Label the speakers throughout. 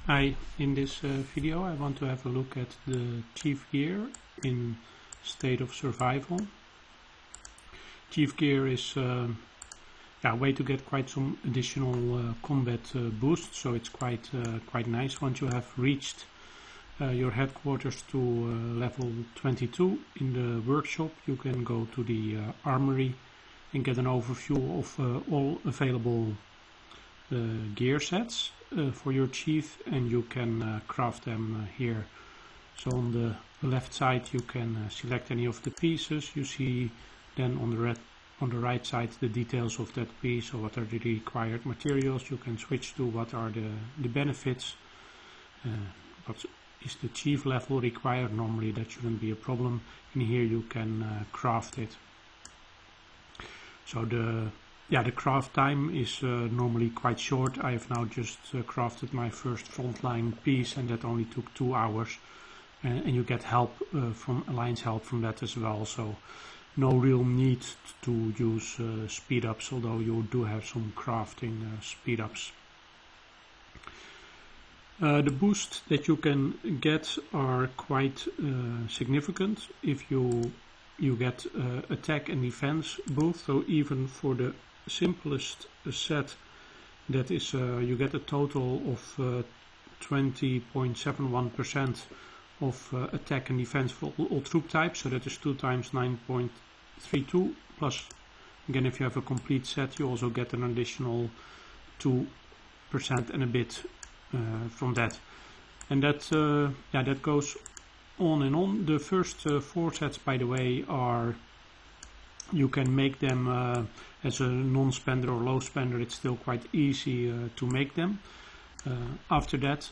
Speaker 1: Hi, in this video I want to have a look at the Chief Gear in State of Survival. Chief Gear is a way to get quite some additional combat boost, so it's quite nice. Once you have reached your headquarters to level 22 in the workshop, you can go to the armory and get an overview of all available gear sets for your chief, and you can craft them here. So on the left side you can select any of the pieces. You see then on the right side the details of that piece, or what are the required materials. You can switch to what are the benefits, what is the chief level required. Normally that shouldn't be a problem, and here you can craft it. So the craft time is normally quite short. I have now just crafted my first frontline piece, and that only took 2 hours. And you get help from Alliance help from that as well. So no real need to use speed ups, although you do have some crafting speed ups. The boost that you can get are quite significant. If you get attack and defense both, so even for the simplest set, that is you get a total of 20.71% of attack and defense for all troop types, so that is 2 times 9.32, plus again if you have a complete set you also get an additional 2% and a bit from that, and that goes on and on. The first 4 sets, by the way, are, you can make them as a non-spender or low spender. It's still quite easy to make them. After that,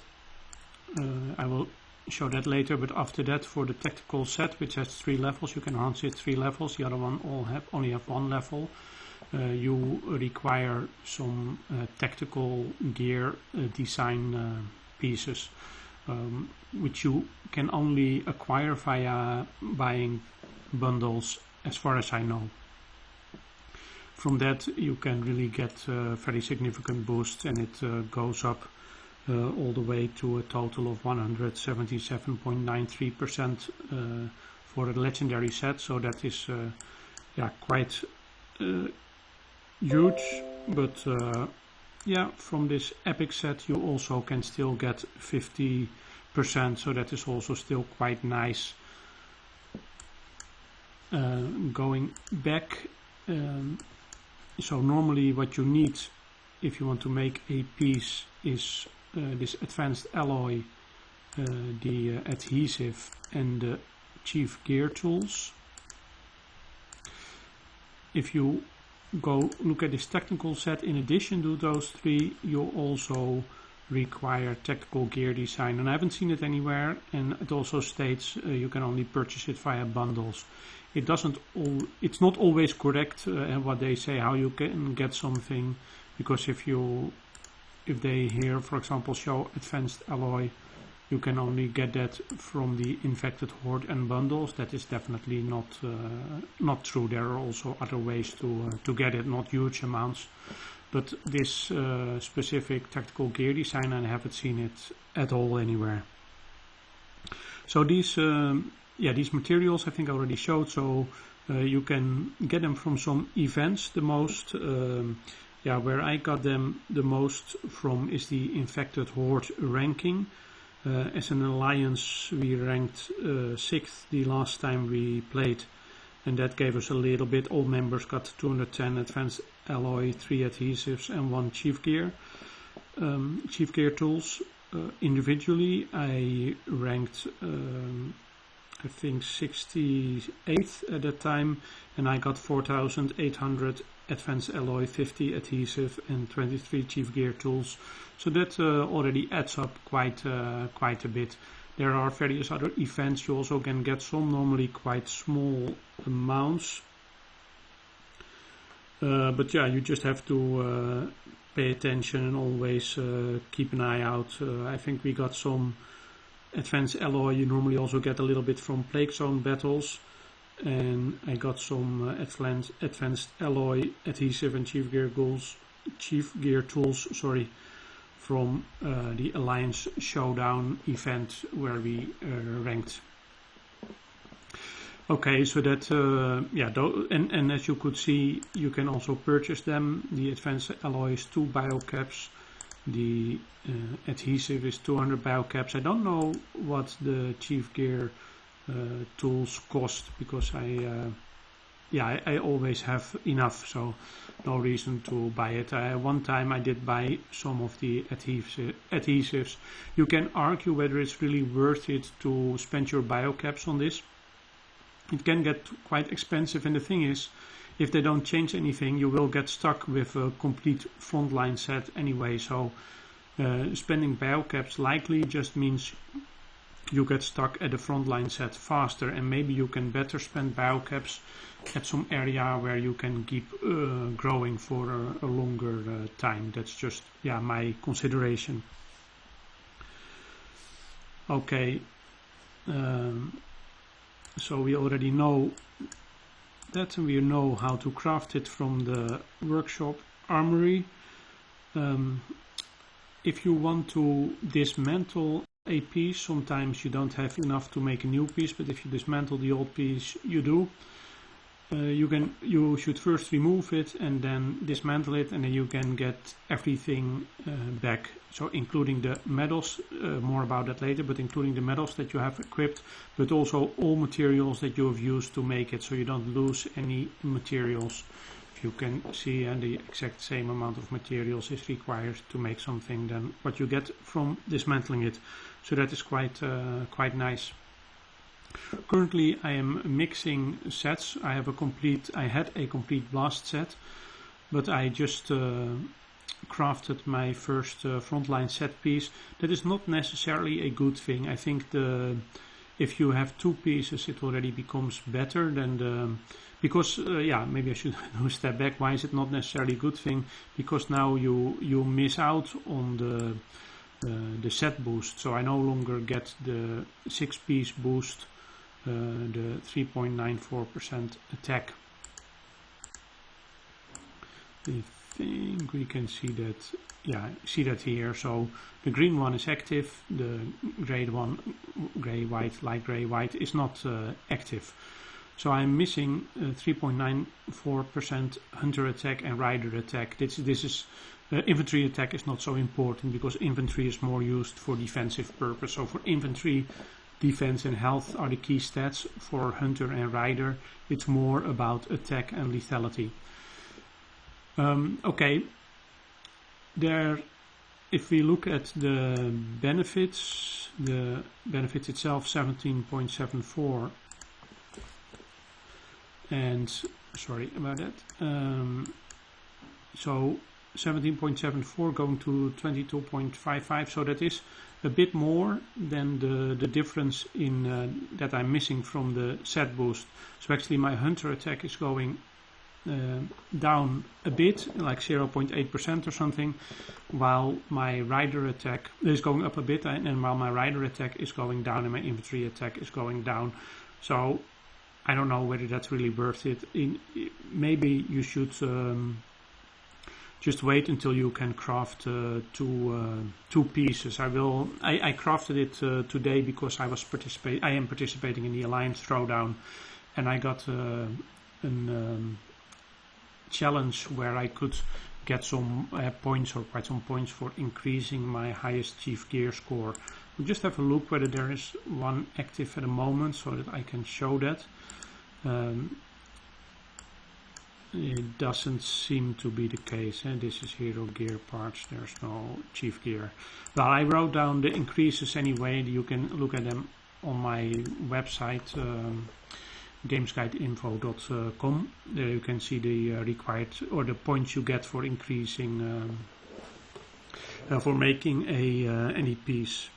Speaker 1: I will show that later, but after that, for the tactical set, which has 3 levels, you can enhance it 3 levels, the other one only have 1 level. You require some tactical gear design pieces, which you can only acquire via buying bundles, as far as I know. From that you can really get very significant boosts, and it goes up all the way to a total of 177.93% for a legendary set. So that is quite huge, but from this epic set you also can still get 50%, so that is also still quite nice. Going back, so normally what you need if you want to make a piece is this advanced alloy, the adhesive, and the chief gear tools. If you go look at this technical set, in addition to those 3 you also require tactical gear design, and I haven't seen it anywhere, and it also states you can only purchase it via bundles. It's not always correct what they say how you can get something, because if they here for example show advanced alloy, you can only get that from the infected horde and bundles. That is definitely not true. There are also other ways to get it, not huge amounts, but this specific tactical gear design, I haven't seen it at all anywhere. So these materials I think I already showed. So you can get them from some events. The most where I got them the most from is the infected horde ranking. As an alliance we ranked 6th the last time we played, and that gave us a little bit. All members got 210 advanced alloy, 3 adhesives, and 1 chief gear tools. Individually I ranked I think 68th at that time, and I got 4,800 advanced alloy, 50 adhesive, and 23 chief gear tools. So that already adds up quite a bit. There are various other events you also can get some, normally quite small amounts, but you just have to pay attention and always keep an eye out. I think we got some advanced alloy. You normally also get a little bit from Plague Zone battles, and I got some advanced alloy, adhesive, and chief gear tools from the Alliance Showdown event where we ranked. Okay, so that and as you could see, you can also purchase them. The Advanced Alloy is 2 biocaps. The adhesive is 200 biocaps. I don't know what the Chief Gear tools cost, because I always have enough, so no reason to buy it. One time I did buy some of the adhesives. You can argue whether it's really worth it to spend your biocaps on this. It can get quite expensive, and the thing is, if they don't change anything, you will get stuck with a complete frontline set anyway. So spending biocaps likely just means you get stuck at the frontline set faster, and maybe you can better spend biocaps at some area where you can keep growing for a longer time. That's just my consideration. Okay, so we already know that, and we know how to craft it from the workshop Armory. If you want to dismantle a piece, sometimes you don't have enough to make a new piece, but if you dismantle the old piece, you do. You should first remove it and then dismantle it, and then you can get everything back. So including the medals, more about that later, but including the medals that you have equipped, but also all materials that you have used to make it, so you don't lose any materials. If you can see, and the exact same amount of materials is required to make something than what you get from dismantling it. So that is quite nice. Currently I am mixing sets. I had a complete blast set, but I just crafted my first frontline set piece. That is not necessarily a good thing. I think if you have 2 pieces, it already becomes better than because maybe I should do a step back. Why is it not necessarily a good thing? Because now you miss out on the set boost. So I no longer get the 6-piece boost, the 3.94% attack. I think we can see that, here. So the green one is active, the gray one, gray, white, light gray, white, is not active. So I'm missing 3.94% hunter attack and rider attack. This is infantry attack is not so important, because infantry is more used for defensive purpose. So for infantry, defense and health are the key stats. For hunter and rider, it's more about attack and lethality. Okay, if we look at the benefits itself, 17.74, and sorry about that. So 17.74 going to 22.55, so that is a bit more than the difference in that I'm missing from the set boost. So actually my hunter attack is going down a bit, like 0.8% or something, while my rider attack is going up a bit, and while my rider attack is going down and my infantry attack is going down. So I don't know whether that's really worth it. Maybe you should just wait until you can craft 2 pieces. I crafted it today because I am participating in the Alliance Throwdown, and I got a challenge where I could get some points, or quite some points, for increasing my highest Chief Gear score. We'll just have a look whether there is one active at the moment, so that I can show that. It doesn't seem to be the case. This is Hero Gear Parts, there's no Chief Gear. Well, I wrote down the increases anyway. You can look at them on my website, gamesguideinfo.com. There you can see the required, or the points you get for increasing, for making any piece.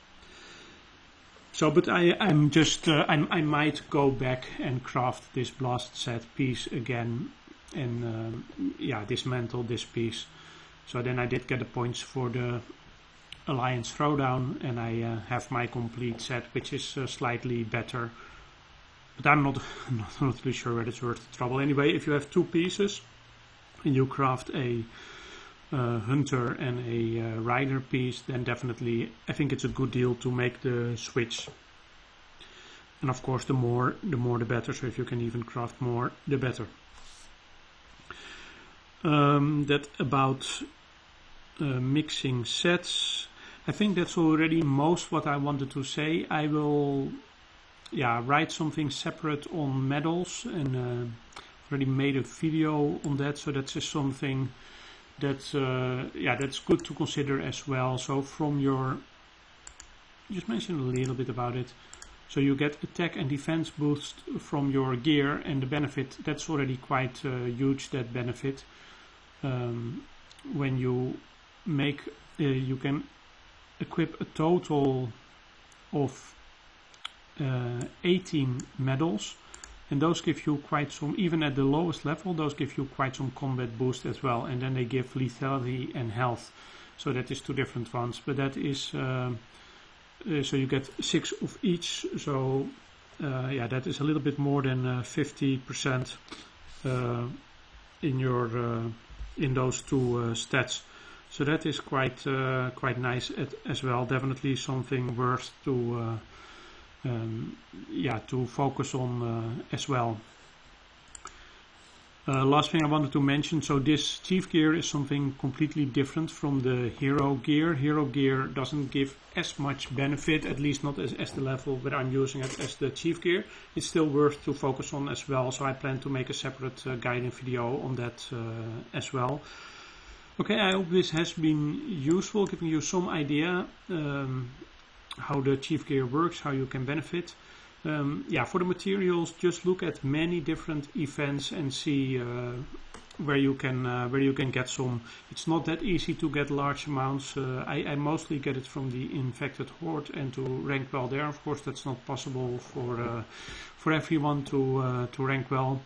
Speaker 1: So, but I'm just I might go back and craft this blast set piece again, and dismantle this piece. So then I did get the points for the Alliance Throwdown, and I have my complete set, which is slightly better. But I'm not really sure whether it's worth the trouble. Anyway, if you have 2 pieces and you craft a hunter and a rider piece, then definitely I think it's a good deal to make the switch. And of course, the more the better. So if you can even craft more, the better. That about mixing sets. I think that's already most what I wanted to say. I will write something separate on medals, and already made a video on that, so that's just something that that's good to consider as well. So from your, just mention a little bit about it. So you get attack and defense boost from your gear, and the benefit, that's already quite huge, that benefit. When you make, you can equip a total of 18 medals, and those give you quite some, even at the lowest level, those give you quite some combat boost as well, and then they give lethality and health. So that is two different ones, but that is so you get 6 of each. So that is a little bit more than 50% in your in those two stats. So that is quite nice as well. Definitely something worth to to focus on as well. Last thing I wanted to mention, so this chief gear is something completely different from the hero gear. Hero gear doesn't give as much benefit, at least not as the level that I'm using it as the chief gear. It's still worth to focus on as well, so I plan to make a separate guiding video on that as well. Okay, I hope this has been useful, giving you some idea how the chief gear works, how you can benefit. For the materials, just look at many different events and see where you can get some. It's not that easy to get large amounts. I mostly get it from the infected horde, and to rank well there. Of course, that's not possible for everyone to rank well.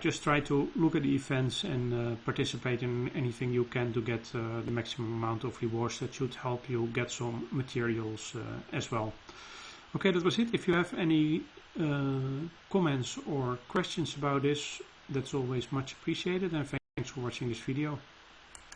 Speaker 1: Just try to look at the events and participate in anything you can to get the maximum amount of rewards. That should help you get some materials as well. Okay, that was it. If you have any comments or questions about this, that's always much appreciated, and thanks for watching this video.